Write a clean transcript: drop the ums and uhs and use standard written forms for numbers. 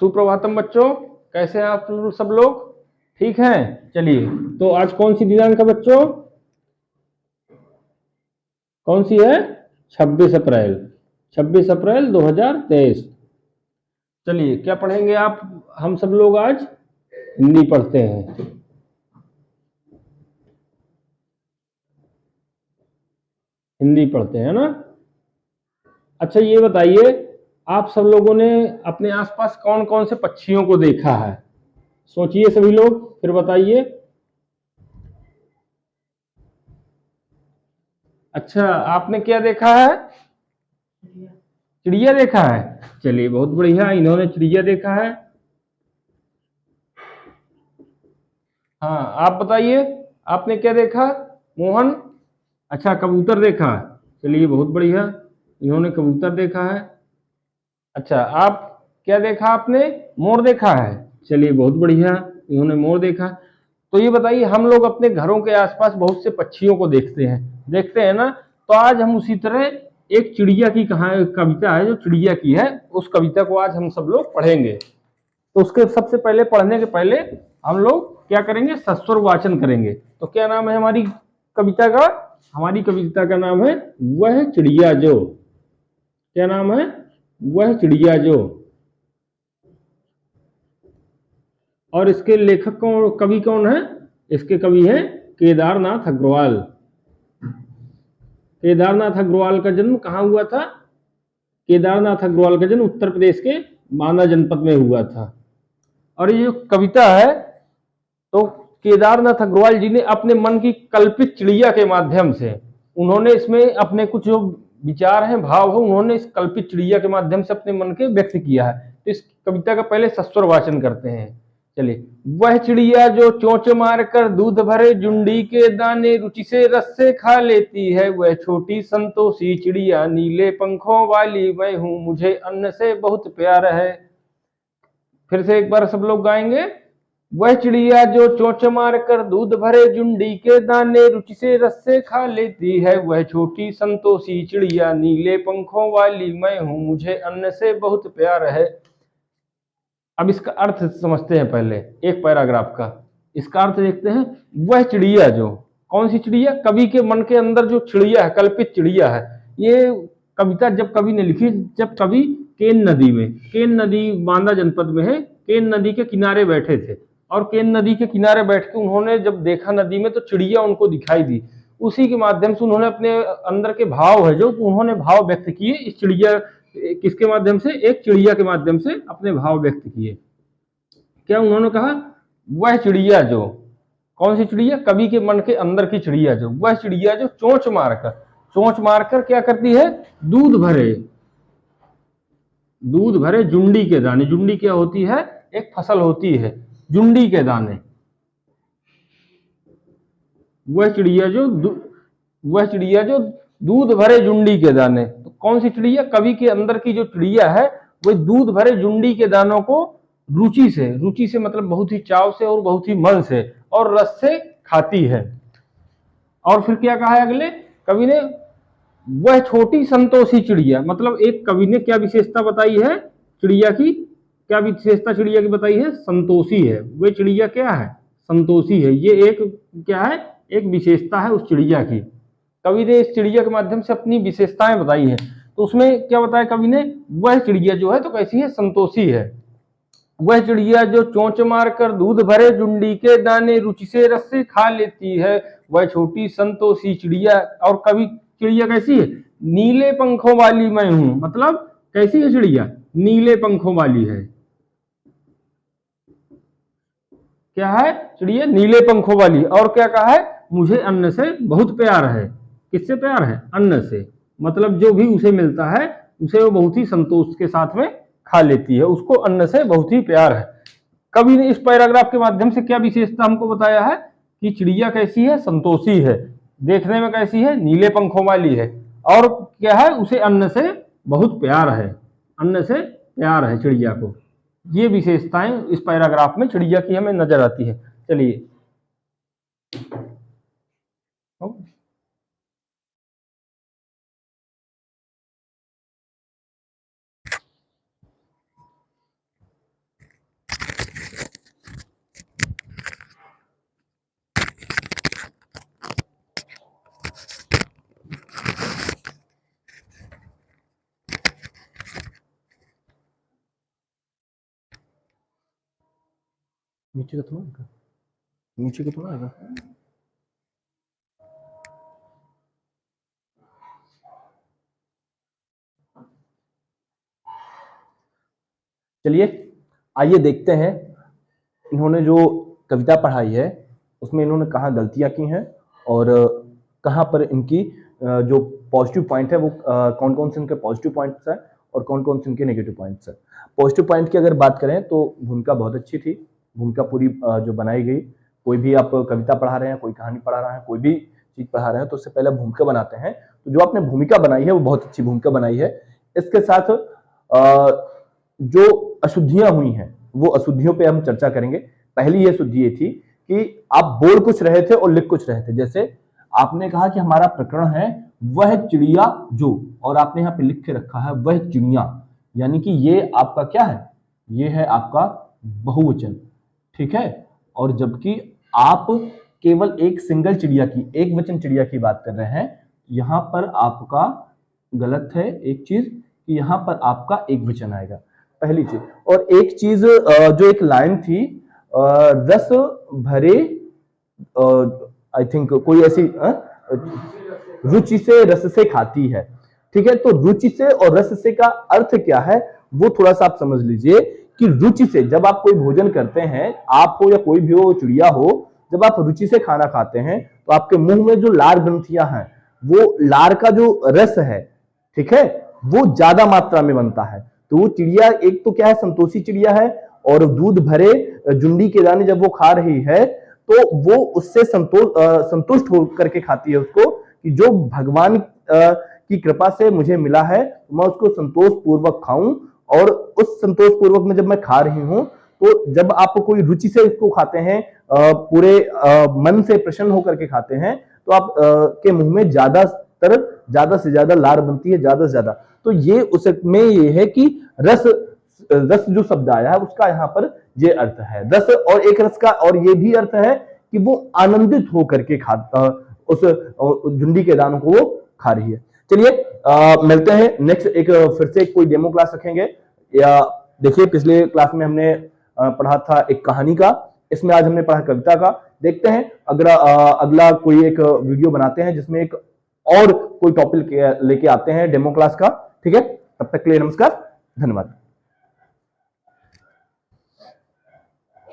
सुप्रभातम बच्चों, कैसे हैं आप सब लोग? ठीक हैं। चलिए, तो आज कौन सी दिनांक है बच्चों? कौन सी है? 26 अप्रैल। 26 अप्रैल 2023। चलिए, क्या पढ़ेंगे आप? हम सब लोग आज हिंदी पढ़ते हैं। हिंदी पढ़ते हैं ना? अच्छा, ये बताइए, आप सब लोगों ने अपने आसपास कौन कौन से पक्षियों को देखा है? सोचिए सभी लोग, फिर बताइए। अच्छा, आपने क्या देखा है? चिड़िया देखा है। चलिए, बहुत बढ़िया, इन्होंने चिड़िया देखा है। हाँ, आप बताइए, आपने क्या देखा? मोहन? अच्छा, कबूतर देखा। चलिए, बहुत बढ़िया, इन्होंने कबूतर देखा है। अच्छा, आप क्या देखा आपने? मोर देखा है। चलिए, बहुत बढ़िया, इन्होंने मोर देखा। तो ये बताइए, हम लोग अपने घरों के आसपास बहुत से पक्षियों को देखते हैं ना? तो आज हम उसी तरह एक चिड़िया की कहानी, कविता है जो चिड़िया की है, उस कविता को आज हम सब लोग पढ़ेंगे। तो उसके सबसे पहले, पढ़ने के पहले हम लोग क्या करेंगे? सस्वर वाचन करेंगे। तो क्या नाम है हमारी कविता का? हमारी कविता का नाम है वह चिड़िया जो। क्या नाम है? वह चिड़िया जो। और इसके लेखक कौन, कवि कौन है? इसके कवि है केदारनाथ अग्रवाल। केदारनाथ अग्रवाल का जन्म कहाँ हुआ था? केदारनाथ अग्रवाल का जन्म उत्तर प्रदेश के बांदा जनपद में हुआ था। और ये जो कविता है, तो केदारनाथ अग्रवाल जी ने अपने मन की कल्पित चिड़िया के माध्यम से, उन्होंने इसमें अपने कुछ जो विचार हैं, भाव है, उन्होंने इस कल्पित चिड़िया के माध्यम से अपने मन के व्यक्त किया है। तो इस कविता का पहले सस्वर वाचन करते हैं। चलिए, वह चिड़िया जो चोंच मारकर दूध भरे जुंडी के दाने रुचि से रस से खा लेती है, वह छोटी संतोषी चिड़िया नीले पंखों वाली मैं हूं, मुझे अन्न से बहुत प्यार है। फिर से एक बार सब लोग गाएंगे। वह चिड़िया जो चोंच मार कर दूध भरे जुंडी के दाने रुचि से रस से खा लेती है, वह छोटी संतोषी चिड़िया नीले पंखों वाली मैं हूं, मुझे अन्न से बहुत प्यार है। अब इसका अर्थ समझते हैं पहले, एक पैराग्राफ का। इसका अर्थ देखते हैं। वह चिड़िया जो, कौन सी चिड़िया? कवि के मन के अंदर जो चिड़िया है, कल्पित चिड़िया है। ये कविता जब कवि ने लिखी, जब कवि केन नदी में, केन नदी बांदा जनपद में है, केन नदी के किनारे बैठे थे। और केन नदी के किनारे बैठ के उन्होंने जब देखा नदी में, तो चिड़िया उनको दिखाई दी। उसी के माध्यम से उन्होंने अपने अंदर के भाव है जो, उन्होंने भाव व्यक्त किए इस चिड़िया, किसके माध्यम से? एक चिड़िया के माध्यम से अपने भाव व्यक्त किए। क्या उन्होंने कहा? वह चिड़िया जो, कौन सी चिड़िया? कवि के मन के अंदर की चिड़िया जो, वह चिड़िया जो चोंच मारकर, चोंच मारकर क्या करती है? दूध भरे, दूध भरे जुंडी के दाने। जुंडी क्या होती है? एक फसल होती है, जुंडी के दाने। वह चिड़िया जो वह चिड़िया जो दूध भरे जुंडी के दाने। तो कौन सी चिड़िया? कवि के अंदर की जो चिड़िया है, वह दूध भरे जुंडी के दानों को रुचि से, रुचि से मतलब बहुत ही चाव से और बहुत ही मन से और रस से खाती है। और फिर क्या कहा है अगले कवि ने? वह छोटी संतोषी चिड़िया, मतलब एक कवि ने क्या विशेषता बताई है चिड़िया की? क्या विशेषता चिड़िया की बताई है? संतोषी है। वह चिड़िया क्या है? संतोषी है। ये एक क्या है? एक विशेषता है उस चिड़िया की। कवि ने इस चिड़िया के माध्यम से अपनी विशेषताएं बताई है। तो उसमें क्या बताया कवि ने? वह चिड़िया जो है तो कैसी है? संतोषी है। वह चिड़िया जो चोंच मारकर दूध भरे जुंडी के दाने रुचि से रस से खा लेती है, वह छोटी संतोषी चिड़िया। और कवि चिड़िया कैसी है? नीले पंखों वाली मैं हूं, मतलब कैसी है चिड़िया? नीले पंखों वाली है। क्या है चिड़िया? नीले पंखों वाली। और क्या कहा है? मुझे अन्न से बहुत प्यार है। किससे प्यार है? अन्न से। मतलब जो भी उसे मिलता है, उसे वो बहुत ही संतोष के साथ में खा लेती है, उसको अन्न से बहुत ही प्यार है। कवि ने इस पैराग्राफ के माध्यम से क्या विशेषता हमको बताया है? कि चिड़िया कैसी है? संतोषी है। देखने में कैसी है? नीले पंखों वाली है। और क्या है? उसे अन्न से बहुत प्यार है। अन्न से प्यार है चिड़िया को। ये विशेषताएं इस पैराग्राफ में चिड़िया की हमें नजर आती है। चलिए, नीचे का थोड़ा आएगा, नीचे का थोड़ा आएगा। चलिए आइए देखते हैं इन्होंने जो कविता पढ़ाई है उसमें इन्होंने कहाँ गलतियां की हैं और कहाँ पर इनकी जो पॉजिटिव पॉइंट है वो कौन कौन से इनके पॉजिटिव पॉइंट्स हैं और कौन कौन से इनके नेगेटिव पॉइंट्स हैं। पॉजिटिव पॉइंट की अगर बात करें तो भूमिका बहुत अच्छी थी। भूमिका पूरी जो बनाई गई, कोई भी आप कविता पढ़ा रहे हैं, कोई कहानी पढ़ा रहे हैं, कोई भी चीज पढ़ा रहे हैं तो उससे पहले भूमिका बनाते हैं। तो जो आपने भूमिका बनाई है वो बहुत अच्छी भूमिका बनाई है। इसके साथ जो अशुद्धियां हुई हैं वो अशुद्धियों पे हम चर्चा करेंगे। पहली ये अशुद्धि ये थी कि आप बोल कुछ रहे थे और लिख कुछ रहे थे। जैसे आपने कहा कि हमारा प्रकरण है वह चिड़िया जो, और आपने यहाँ पे लिख के रखा है वह चिड़िया, यानी कि ये आपका क्या है, ये है आपका बहुवचन, ठीक है। और जबकि आप केवल एक सिंगल चिड़िया की, एक वचन चिड़िया की बात कर रहे हैं, यहां पर आपका गलत है एक चीज कि यहां पर आपका एक वचन आएगा, पहली चीज। और एक चीज जो एक लाइन थी, रस भरे, आई थिंक कोई ऐसी रुचि से रस से खाती है, ठीक है। तो रुचि से और रस से का अर्थ क्या है वो थोड़ा सा आप समझ लीजिए कि रुचि से जब आप कोई भोजन करते हैं, आप हो या कोई भी हो, चिड़िया हो, जब आप रुचि से खाना खाते हैं तो आपके मुंह में जो लार ग्रंथियां हैं वो लार का जो रस है, ठीक है, वो ज्यादा मात्रा में बनता है। तो वो चिड़िया एक तो क्या है, संतोषी चिड़िया है, और दूध भरे जुंडी के दाने जब वो खा रही है तो वो उससे संतुष्ट होकर के खाती है उसको, कि जो भगवान की कृपा से मुझे मिला है मैं उसको संतोष पूर्वक खाऊं। और उस संतोष पूर्वक में जब मैं खा रही हूं तो जब आप कोई रुचि से इसको खाते हैं, पूरे मन से प्रसन्न होकर के खाते हैं, तो आप के मुंह में ज्यादा से ज्यादा लार बनती है, ज्यादा से ज्यादा। तो ये उसमें ये है कि रस जो शब्द आया है उसका यहाँ पर ये अर्थ है, रस। और एक रस का और ये भी अर्थ है कि वो आनंदित होकर के उस झुंडी के दानों को वो खा रही है। चलिए मिलते हैं नेक्स्ट एक फिर से कोई डेमो क्लास रखेंगे। या देखिए पिछले क्लास में हमने पढ़ा था एक कहानी का, इसमें आज हमने पढ़ा कविता का। देखते हैं अगला कोई एक वीडियो बनाते हैं जिसमें एक और कोई टॉपिक लेके आते हैं डेमो क्लास का, ठीक है। तब तक के लिए नमस्कार, धन्यवाद।